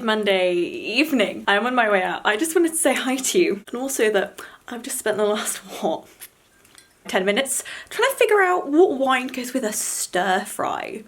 mid-Monday evening. I'm on my way out. I just wanted to say hi to you, and also that I've just spent the last, 10 minutes trying to figure out what wine goes with a stir fry.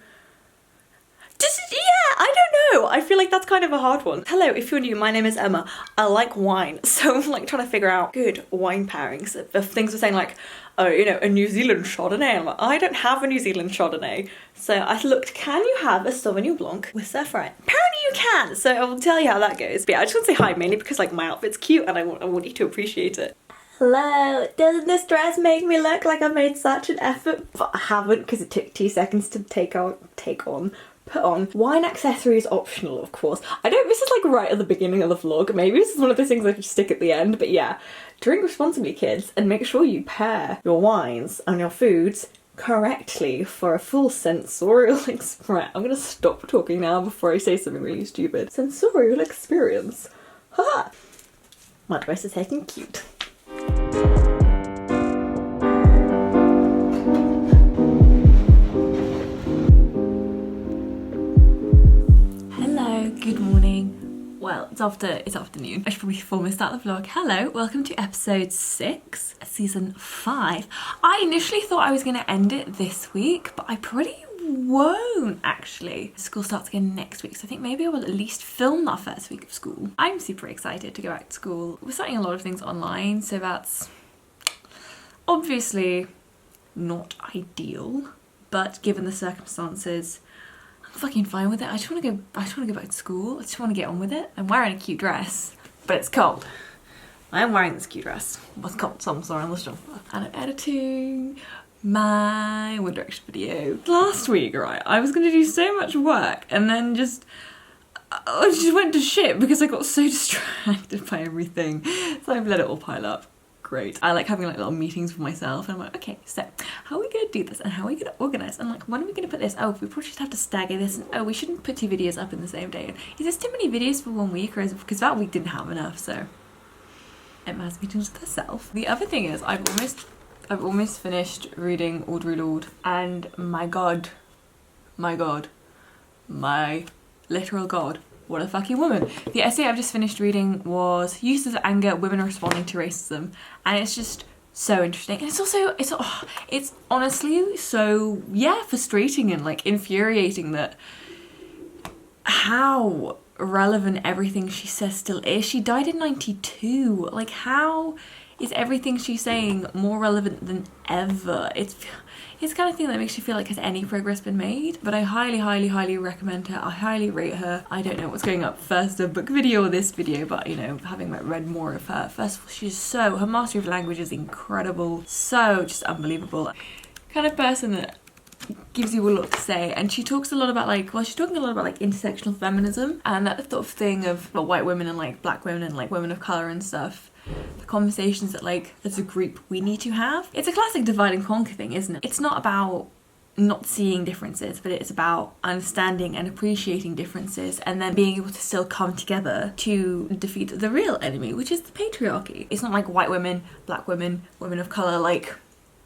Yeah, I don't know. I feel like that's kind of a hard one. Hello, if you're new, my name is Emma. I like wine, so I'm like trying to figure out good wine pairings. If things are saying like, oh, you know, a New Zealand Chardonnay, I'm like, I don't have a New Zealand Chardonnay. So I looked, can you have a Sauvignon Blanc with stir fry? Apparently you can, so I will tell you how that goes. But yeah, I just want to say hi, mainly because like my outfit's cute and I want you to appreciate it. Hello, doesn't this dress make me look like I made such an effort? But I haven't, because it took 2 seconds to put on. Wine accessories optional, of course. I know this is like right at the beginning of the vlog. Maybe this is one of those things I should stick at the end, but yeah. Drink responsibly, kids, and make sure you pair your wines and your foods correctly for a full sensorial experience. I'm gonna stop talking now before I say something really stupid. Sensorial experience. Ha! My dress is heckin' cute. Good morning. Well, it's afternoon. I should probably formally start the vlog. Hello, welcome to episode 6, season 5. I initially thought I was going to end it this week, but I probably won't actually. School starts again next week, so I think maybe I will at least film that first week of school. I'm super excited to go back to school. We're starting a lot of things online, so that's obviously not ideal, but given the circumstances, fucking fine with it. I just want to go back to school. I just want to get on with it. I'm wearing a cute dress, but it's cold. I am wearing this cute dress. What's cold? So I'm sorry on the jumper. And I'm editing my One Direction video. Last week, right, I was going to do so much work and then I just went to shit because I got so distracted by everything. So I've let it all pile up. Great. I like having like little meetings with myself and I'm like, okay, so how are we gonna do this and how are we gonna organise and like when are we gonna put this? Oh, we probably should have to stagger this, and oh, we shouldn't put 2 videos up in the same day. And is this too many videos for 1 week, or is it because that week didn't have enough? So Emma's meetings with herself. The other thing is I've almost finished reading Audre Lorde, and my literal god, what a fucking woman. The essay I've just finished reading was Uses of Anger, Women Responding to Racism, and it's just so interesting. And it's honestly so, yeah, frustrating and like infuriating that how relevant everything she says still is. She died in 92. Like, how is everything she's saying more relevant than ever? It's the kind of thing that makes you feel like, has any progress been made? But I highly recommend her. I highly rate her. I don't know what's going up first, a book video or this video, but you know, having read more of her, first of all, her mastery of language is incredible. So just unbelievable. Kind of person that gives you a lot to say, and she talks a lot about she's talking a lot about like intersectional feminism and that sort of thing of white women and like black women and like women of colour and stuff. The conversations that like as a group we need to have. It's a classic divide and conquer thing, isn't it? It's not about not seeing differences, but it's about understanding and appreciating differences and then being able to still come together to defeat the real enemy, which is the patriarchy. It's not like white women, black women, women of colour, like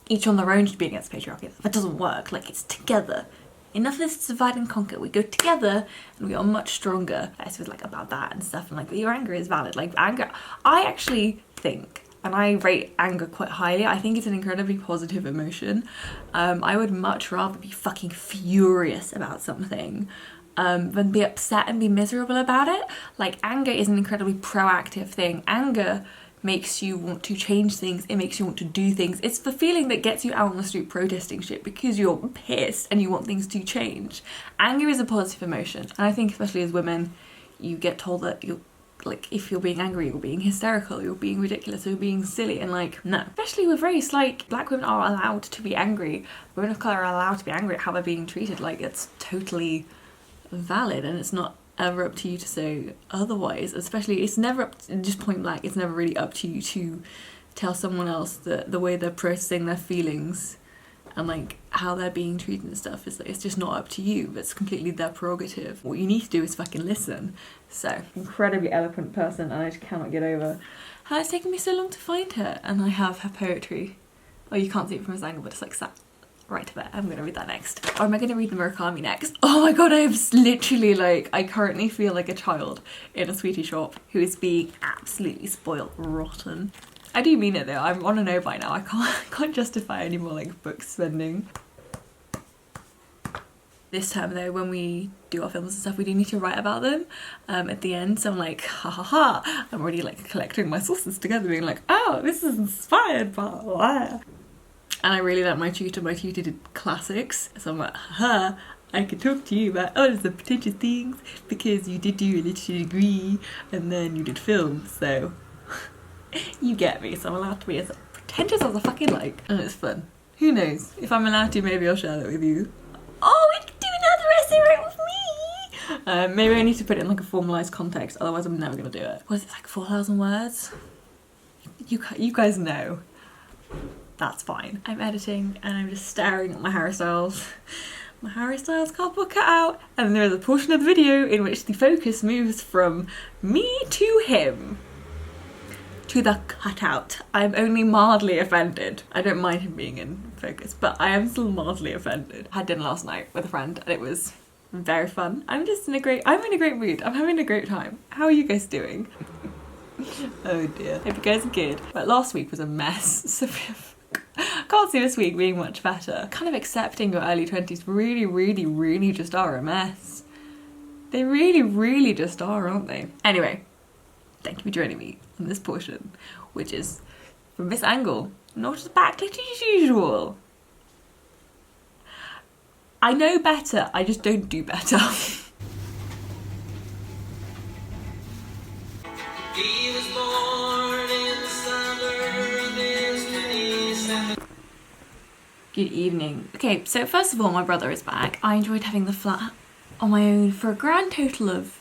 each on their own to be against patriarchy. That doesn't work. Like, it's together. Enough of this divide and conquer. We go together and we are much stronger. I was like about that and stuff, and like your anger is valid. Like anger, I actually think, and I rate anger quite highly. I think it's an incredibly positive emotion. I would much rather be fucking furious about something than be upset and be miserable about it. Like, anger is an incredibly proactive thing. Anger makes you want to change things, it makes you want to do things. It's the feeling that gets you out on the street protesting shit because you're pissed and you want things to change. Anger is a positive emotion, and I think especially as women you get told that you're like, if you're being angry, you're being hysterical, you're being ridiculous, you're being silly, and like, no. Especially with race, like, black women are allowed to be angry, women of colour are allowed to be angry at how they're being treated. Like, it's totally valid, and it's not ever up to you to say otherwise. Especially, it's never up to, just point blank, it's never really up to you to tell someone else that the way they're processing their feelings and like how they're being treated and stuff is like, it's just not up to you. It's completely their prerogative. What you need to do is fucking listen. So, incredibly eloquent person, and I just cannot get over how it's taken me so long to find her. And I have her poetry. Oh, you can't see it from his angle, but it's like sat Right to bet. I'm gonna read that next. Or am I gonna read the Murakami next? Oh my god, I am literally like, I currently feel like a child in a sweetie shop who is being absolutely spoiled rotten. I do mean it though, I want to know by now. I can't justify any more like book spending. This term though, when we do our films and stuff, we do need to write about them at the end. So I'm like, ha ha ha. I'm already like collecting my sources together, being like, oh, this is inspired by blah. And I really like my tutor. My tutor did classics. So I'm like, haha, I can talk to you about all of the pretentious things because you did do a literature degree and then you did film. So you get me. So I'm allowed to be as pretentious as I fucking like. And it's fun. Who knows? If I'm allowed to, maybe I'll share that with you. Oh, we can do another essay right with me! Maybe I need to put it in like a formalised context, otherwise I'm never going to do it. Was it like 4,000 words? You guys know. That's fine. I'm editing and I'm just staring at my Harry Styles. My Harry Styles cardboard cutout. And there is a portion of the video in which the focus moves from me to him. To the cutout. I'm only mildly offended. I don't mind him being in focus, but I am still mildly offended. I had dinner last night with a friend and it was very fun. I'm in a great mood. I'm having a great time. How are you guys doing? Oh dear. Hope you guys are good. But last week was a mess, so can't see this week being much better. Kind of accepting your early 20s really just are a mess. They really just are, aren't they? Anyway, thank you for joining me on this portion, which is from this angle, not as backlit as usual. I know better, I just don't do better. He was born in the summer of his 27th. Good evening. Okay, so first of all, my brother is back. I enjoyed having the flat on my own for a grand total of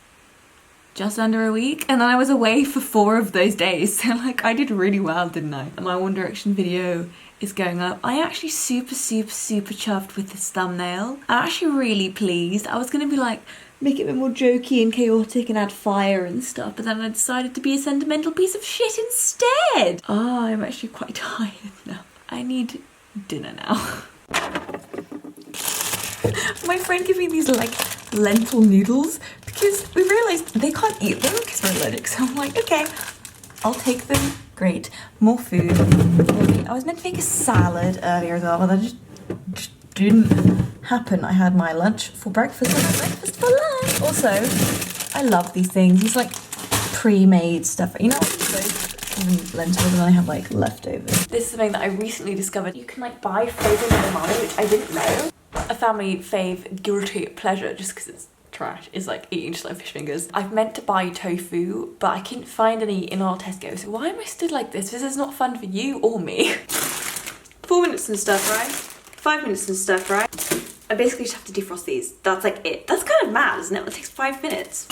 just under a week, and then I was away for 4 of those days, so like I did really well, didn't I? And my One Direction video is going up. I am actually super chuffed with this thumbnail. I'm actually really pleased. I was gonna be like, make it a bit more jokey and chaotic and add fire and stuff, but then I decided to be a sentimental piece of shit instead. Oh, I'm actually quite tired now. I need dinner now. My friend gave me these like lentil noodles because we realised they can't eat them because we're allergic, so I'm like, okay, I'll take them. Great, more food. I was meant to make a salad earlier as well, but that just didn't happen. I had my lunch for breakfast and my breakfast for lunch. Also, I love these things. These like pre-made stuff. You know, lentils, and then I have like leftovers. This is something that I recently discovered. You can like buy frozen edamame, which I didn't know. A family fave guilty pleasure, just because it's trash, is like eating just like fish fingers. I've meant to buy tofu, but I couldn't find any in our Tesco. So why am I stood like this? This is not fun for you or me. 4 minutes and stuff, right? 5 minutes and stuff, right? I basically just have to defrost these. That's like it. That's kind of mad, isn't it? It takes 5 minutes.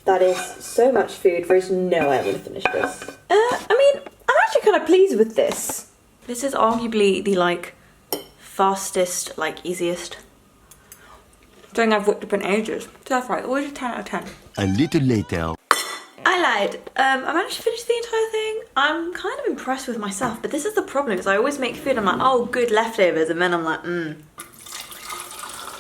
That is so much food. There's no way I'm going to finish this. I mean, I'm actually kind of pleased with this. This is arguably the like fastest, like easiest thing I've whipped up in ages. So that's right, always a 10 out of 10. A little later. I lied. I managed to finish the entire thing. I'm kind of impressed with myself, but this is the problem, is I always make food, I'm like, oh, good leftovers, and then I'm like,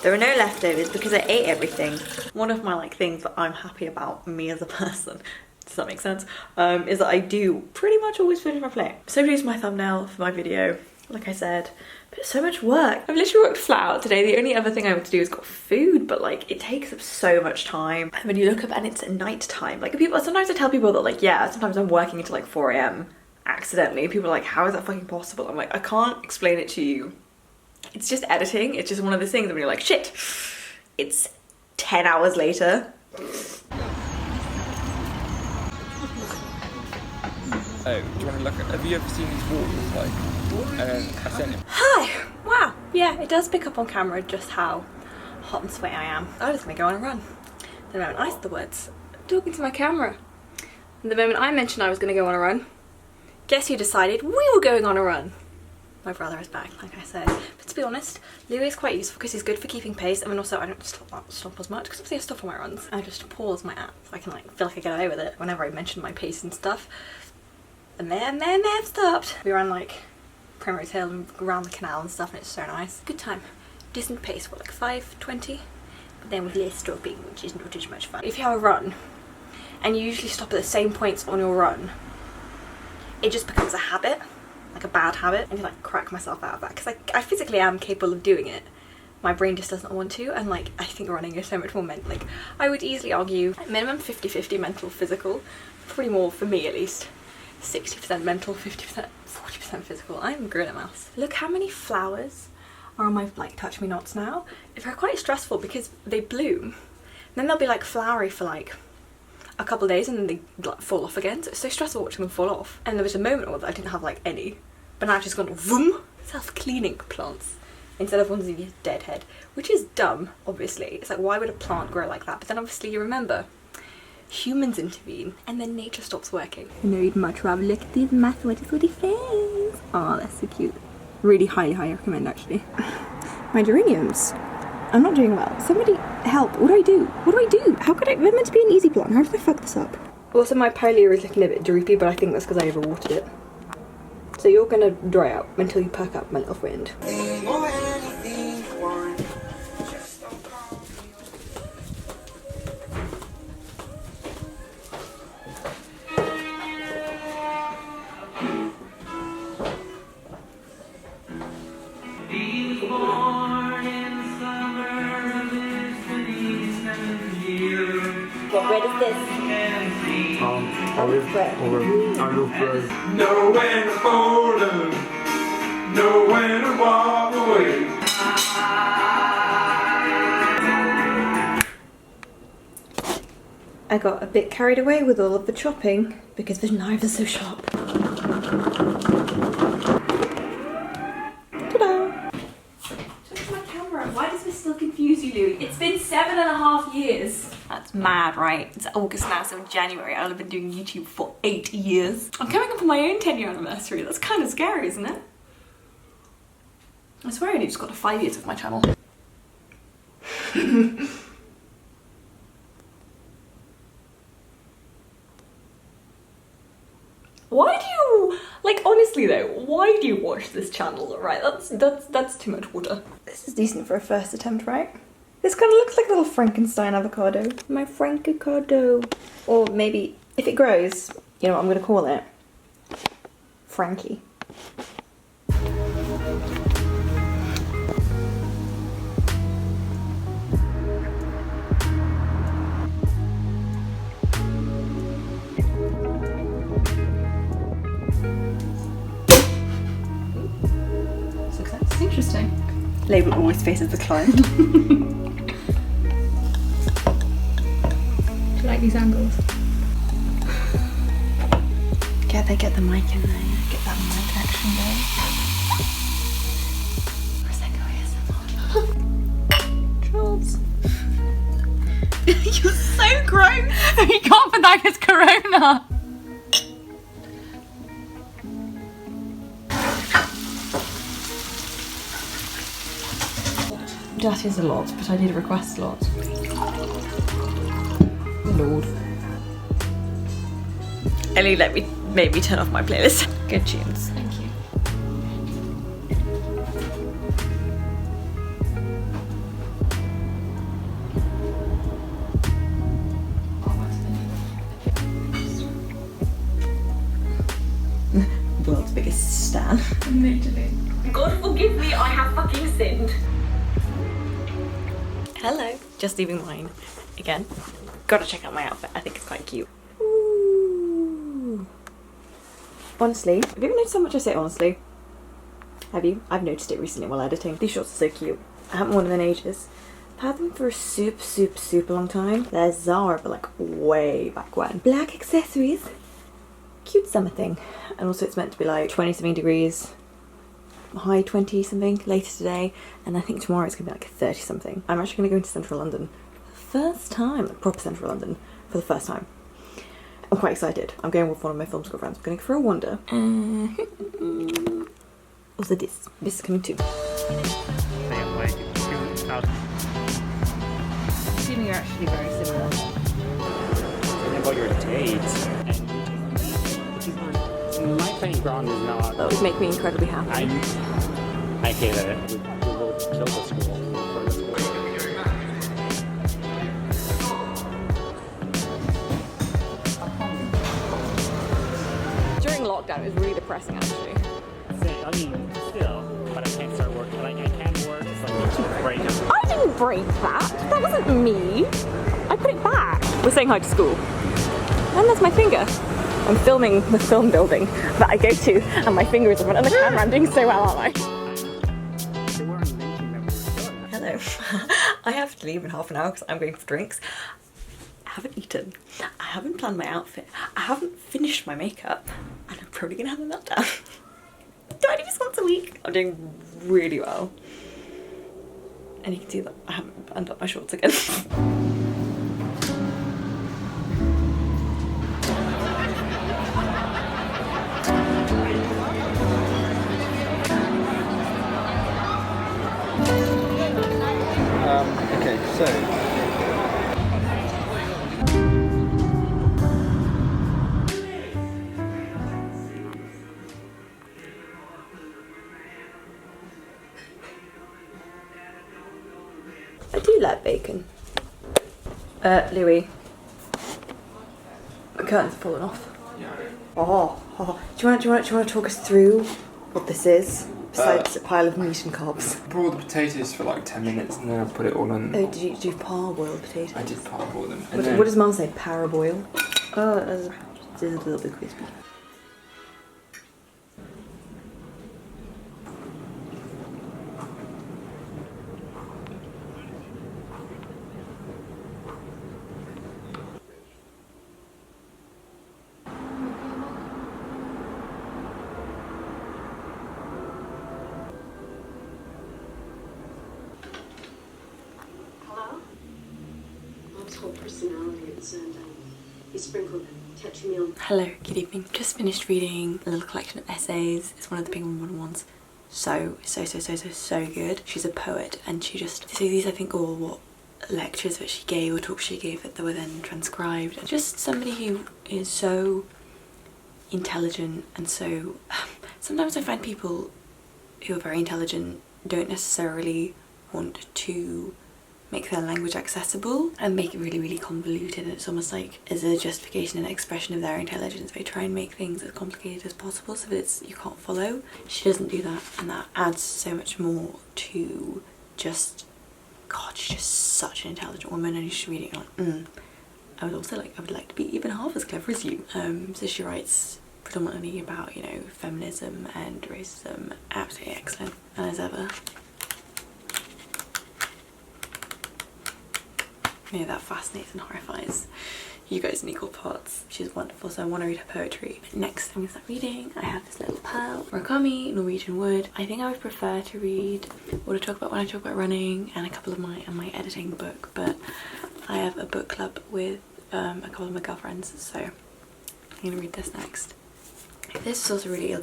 there are no leftovers because I ate everything. One of my like things that I'm happy about me as a person, does that make sense, is that I do pretty much always finish my plate. So pleased with my thumbnail for my video, like I said, but it's so much work. I've literally worked flat out today. The only other thing I have to do is got food, but like it takes up so much time. And when you look up and it's at night time, like people, sometimes I tell people that like, yeah, sometimes I'm working until like 4 AM accidentally. People are like, how is that fucking possible? I'm like, I can't explain it to you. It's just editing. It's just one of those things when you're like, shit, it's 10 hours later. Oh, do you want to look at, have you ever seen these walls, like, I sent him. Hi, Yeah, it does pick up on camera just how hot and sweaty I am. I was gonna go on a run. The moment I said the words, talking to my camera. The moment I mentioned I was gonna go on a run, guess who decided we were going on a run? My brother is back, like I said. But to be honest, Louis is quite useful because he's good for keeping pace. I mean, also I don't stop as much because obviously I stop on my runs. I just pause my app so I can like feel like I get away with it whenever I mention my pace and stuff. And then they've stopped. We ran like Primrose Hill and around the canal and stuff, and it's so nice. Good time. Decent pace for like 5:20, but then with less stopping, which isn't as much fun. If you have a run and you usually stop at the same points on your run, it just becomes a habit, like a bad habit. I need to like crack myself out of that because I physically am capable of doing it. My brain just doesn't want to, and like I think running is so much more mental. Like I would easily argue minimum 50-50 mental, physical, probably more for me at least. 60% mental, 50%, 40% physical. I'm a gorilla mouse. Look how many flowers are on my like touch me nots now. They're quite stressful because they bloom, then they'll be like flowery for like a couple of days and then they like fall off again. So it's so stressful watching them fall off. And there was a moment where I didn't have like any, but now I've just gone vroom. Self-cleaning plants instead of ones with dead head, which is dumb. Obviously, it's like why would a plant grow like that? But then obviously you remember humans intervene and then nature stops working. And I'd much rather look at these mathematical things. Oh, that's so cute. Really highly recommend actually. My geraniums. I'm not doing well. Somebody help. What do I do? What do I do? How could I? We're meant to be an easy plant. How did I fuck this up? Also, my pilea is looking a bit droopy, but I think that's because I overwatered it. So you're gonna dry out until you perk up, my little friend. What bread is this? Olive bread. Olive bread. Know when to fold them, know when to walk away. I got a bit carried away with all of the chopping because the knives are so sharp. Ta-da! Touch my camera. Why does this still confuse you, Louis? It's been 7.5 years. That's mad, right? It's August now, so in January I'll have been doing YouTube for 8 years. I'm coming up on my own 10-year anniversary. That's kind of scary, isn't it? I swear I only just got to 5 years of my channel. Why do you, like honestly though, why do you watch this channel? Right, that's too much water. This is decent for a first attempt, right? This kind of looks like a little Frankenstein avocado. My Frankicado. Or maybe, if it grows, you know what I'm going to call it? Frankie. Success. Interesting. Label always faces the client. Do you like these angles? Get the mic in there. Get that mic action going. Prosecco ASMR. Trolls. You're so gross. You can't put that as Corona. That is a lot, but I did request a lot. Lord. Ellie made me turn off my playlist. Good tunes. Thank you. World's biggest stan. Literally. God forgive me, I have fucking sinned. Hello. Just leaving mine again. Gotta check out my outfit. I think it's quite cute. Ooh. Honestly, have you ever noticed how much I say honestly? Have you? I've noticed it recently while editing. These shorts are so cute. I haven't worn them in ages. I've had them for a super long time. They're Zara, but like way back when. Black accessories. Cute summer thing. And also it's meant to be like 20 something degrees. high 20 something later today, and I think tomorrow it's gonna be like 30 something. I'm actually gonna go into central London for the first time, proper central London for the first time. I'm quite excited. I'm going with one of my film school friends. We're going for a wander. Also this is coming too. Assuming you're actually very similar. Something about your dates. My playground is not. That would make me incredibly happy. I hate it. We will kill the school. During lockdown, it was really depressing actually. I mean, still, but I can't start working. Like, I can't work. It's like to break it. I didn't break that. That wasn't me. I put it back. We're saying hi to school. And there's my finger. I'm filming the film building that I go to, and my finger is in front of the camera. I'm doing so well, aren't I? Hello. I have to leave in half an hour because I'm going for drinks. I haven't eaten. I haven't planned my outfit. I haven't finished my makeup, and I'm probably gonna have a meltdown. Do I do this once a week? I'm doing really well. And you can see that I haven't buttoned up my shorts again. Okay, so I do like bacon. Louis. The curtains have fallen off. Oh. Do you want to talk us through what this is? Besides a pile of meat and carbs. Boil the potatoes for like 10 minutes and then I put it all on. Oh, did you parboil potatoes? I did parboil them. What does Mum say? Paraboil? Oh, it's a little bit crispy. Personalities and you sprinkled catch-me-on. Hello, good evening. Just finished reading a little collection of essays. It's one of the Penguin Modern ones. So good. She's a poet, and so these I think all what lectures that she gave or talks she gave that were then transcribed. And just somebody who is so intelligent, and so sometimes I find people who are very intelligent don't necessarily want to make their language accessible and make it really, really convoluted, and it's almost like as a justification and expression of their intelligence they try and make things as complicated as possible so that you can't follow. She doesn't do that, and that adds so much more to just, God, she's just such an intelligent woman, and you should read it like, I would like to be even half as clever as you. So she writes predominantly about, you know, feminism and racism. Absolutely excellent, and as ever. Yeah, that fascinates and horrifies you guys in equal parts. She's wonderful, so I want to read her poetry. But next I'm going to start reading. I have this little pile, Murakami, Norwegian Wood. I think I would prefer to read or to talk about when I talk about running and a couple of my editing book, but I have a book club with a couple of my girlfriends, so I'm going to read this next. This is also really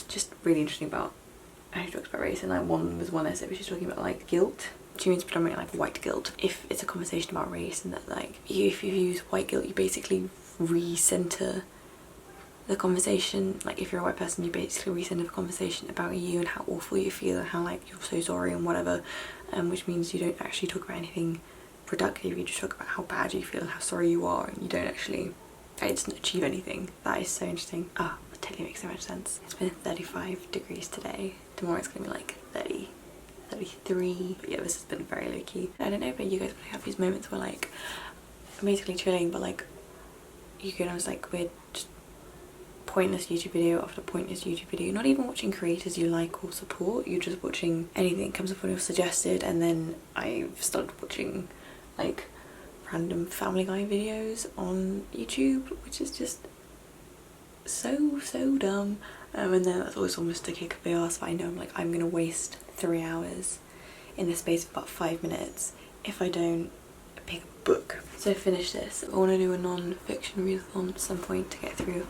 just really interesting about how she talks about race, and like one essay where she's talking about like guilt. She means predominantly like white guilt. If it's a conversation about race, and that like if you use white guilt, you basically re-center the conversation. Like if you're a white person, you basically re-center the conversation about you and how awful you feel and how like you're so sorry and whatever, which means you don't actually talk about anything productive. You just talk about how bad you feel and how sorry you are, and you don't actually, it doesn't achieve anything. That is so interesting. It totally makes so much sense. It's been 35 degrees today. Tomorrow it's gonna be like 30. 33, but yeah, this has been very low-key. I don't know about you guys, but I have these moments where like I'm basically chilling, but like you can always like weird pointless YouTube video after pointless YouTube video, not even watching creators you like or support, you're just watching anything that comes up on your suggested, and then I've started watching like random Family Guy videos on YouTube, which is just so dumb. And then that's always almost a kick up the arse, but I know I'm gonna waste 3 hours in the space of about 5 minutes if I don't pick a book. So I finished this. I want to do a non-fiction readathon at some point to get through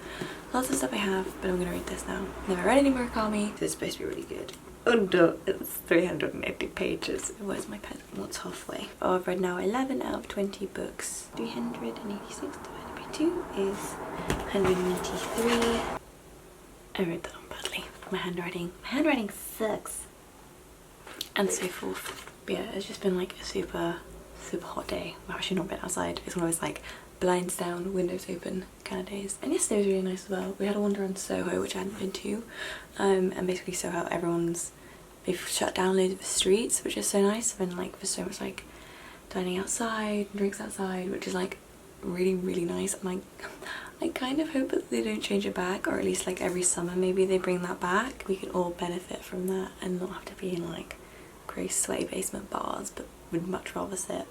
lots of stuff I have, but I'm gonna read this now. Never read any Murakami. It's supposed to be really good. Oh no, it's 380 pages. Where's my pen? What's halfway? Oh, I've read now 11 out of 20 books. 386 divided by 2 is 183. I wrote that on badly. My handwriting sucks. And so forth. But yeah, it's just been like a super hot day. I've actually not been outside. It's one of those like blinds down, windows open kind of days. And yesterday was really nice as well. We had a wander around Soho, which I hadn't been to. And basically Soho, they've shut down loads of the streets, which is so nice. And like there's so much like dining outside, drinks outside, which is like really nice. And I kind of hope that they don't change it back, or at least like every summer maybe they bring that back. We could all benefit from that and not have to be in like grey sweaty basement bars, but would much rather sit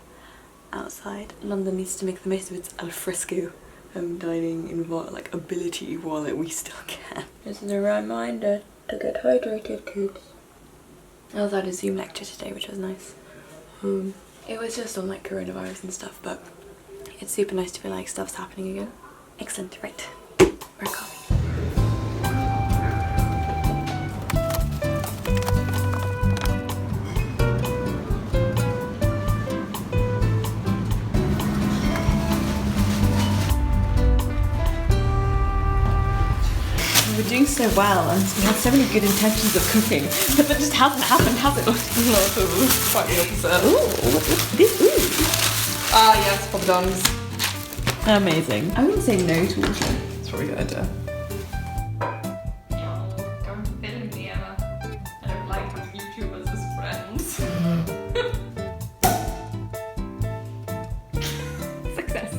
outside. London needs to make the most of its al fresco dining like ability while we still can. This is a reminder to get hydrated, kids. I also had a Zoom lecture today, which was nice. It was just on like coronavirus and stuff, but it's super nice to feel like stuff's happening again. Excellent, right. We're coffee. We're doing so well, and we had so many good intentions of cooking, but that just hasn't happened, has it? Quite the opposite. Ooh, what's this? Ooh. Ah, yes, poppadoms. Amazing. I wouldn't say no to water. It's probably a good idea. Don't film me, Emma. I don't like having YouTubers as friends. Success.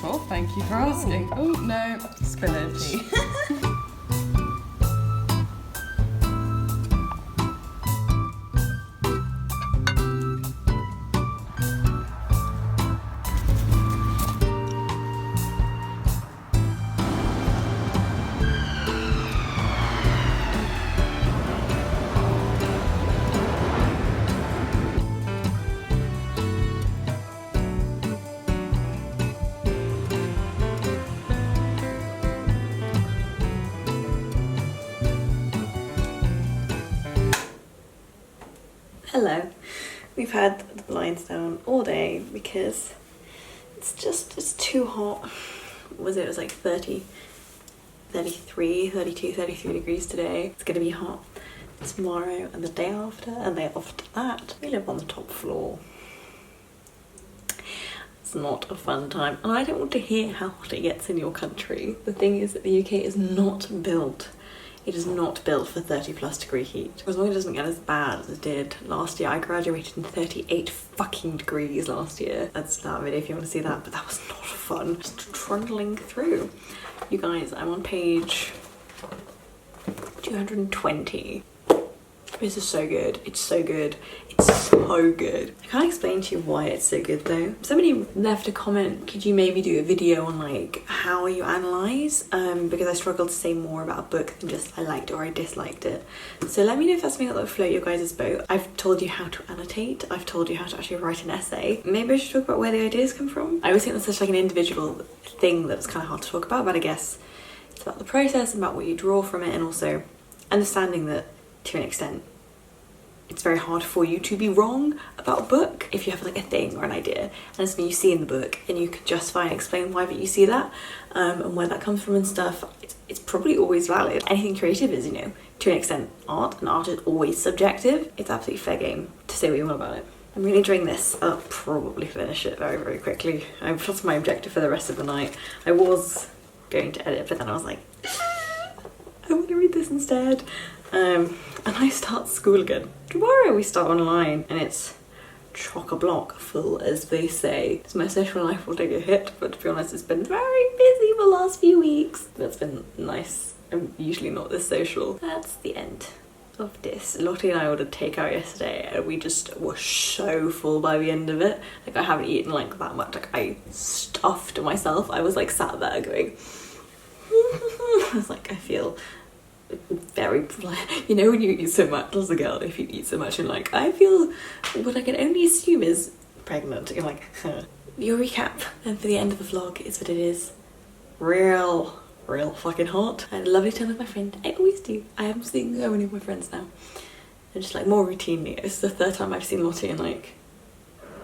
Sort of, thank you for asking. Oh no, spillage. Hello. We've had the blinds down all day because it's too hot. It was like 30, 33, 32, 33 degrees today. It's gonna be hot tomorrow and the day after and the day after that. We live on the top floor. It's not a fun time, and I don't want to hear how hot it gets in your country. The thing is that the UK is not built. It is not built for 30+ degree heat. As long as it doesn't get as bad as it did last year. I graduated in 38 fucking degrees last year. That's that video if you want to see that, but that was not fun. Just trundling through. You guys, I'm on page 220. This is so good. It's so good. It's so good. I can't explain to you why it's so good though. Somebody left a comment, could you maybe do a video on like how you analyse? Because I struggled to say more about a book than just I liked or I disliked it. So let me know if that's something that would float your guys' boat. I've told you how to annotate. I've told you how to actually write an essay. Maybe I should talk about where the ideas come from. I always think that's such like an individual thing that's kind of hard to talk about, but I guess it's about the process and about what you draw from it, and also understanding that to an extent it's very hard for you to be wrong about a book if you have like a thing or an idea and it's something you see in the book and you can justify and explain why that you see that and where that comes from and stuff. It's probably always valid. Anything creative is, you know, to an extent art, and art is always subjective. It's absolutely fair game to say what you want about it. I'm really enjoying this. I'll probably finish it very quickly. I've lost my objective for the rest of the night. I was going to edit, but then I was like, I want to read this instead. And I start school again. Tomorrow we start online and it's chock-a-block full, as they say. So my social life will take a hit, but to be honest, it's been very busy the last few weeks. That's been nice. I'm usually not this social. That's the end of this. Lottie and I ordered takeout yesterday and we just were so full by the end of it. Like I haven't eaten like that much. Like I stuffed myself. I was like sat there going I was like, I feel very, you know when you eat so much as a girl, if you eat so much and like, I feel what I can only assume is pregnant. You're like, huh. Your recap and for the end of the vlog is that it is real fucking hot. I had a lovely time with my friend. I always do. I am seeing so many of my friends now. And just like more routinely. It's the third time I've seen Lottie in like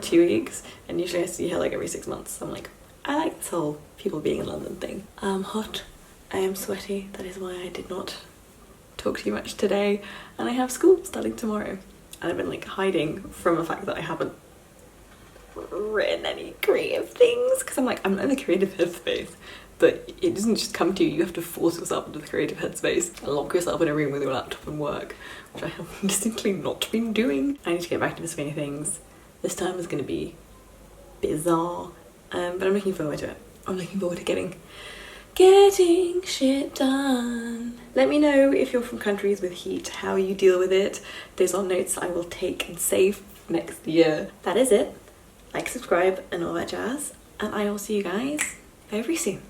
2 weeks. And usually I see her like every 6 months. So I'm like, I like this whole people being in London thing. I'm hot. I am sweaty. That is why I did not talk too much today. And I have school starting tomorrow. And I've been like hiding from the fact that I haven't written any creative things. Because I'm like, I'm not in the creative headspace. But it doesn't just come to you, you have to force yourself into the creative headspace and lock yourself in a room with your laptop and work, which I have distinctly not been doing. I need to get back to the swing of things. This time is going to be bizarre, but I'm looking forward to it. I'm looking forward to getting shit done. Let me know if you're from countries with heat, how you deal with it. Those are notes I will take and save next year. That is it. Like, subscribe and all that jazz, and I will see you guys very soon.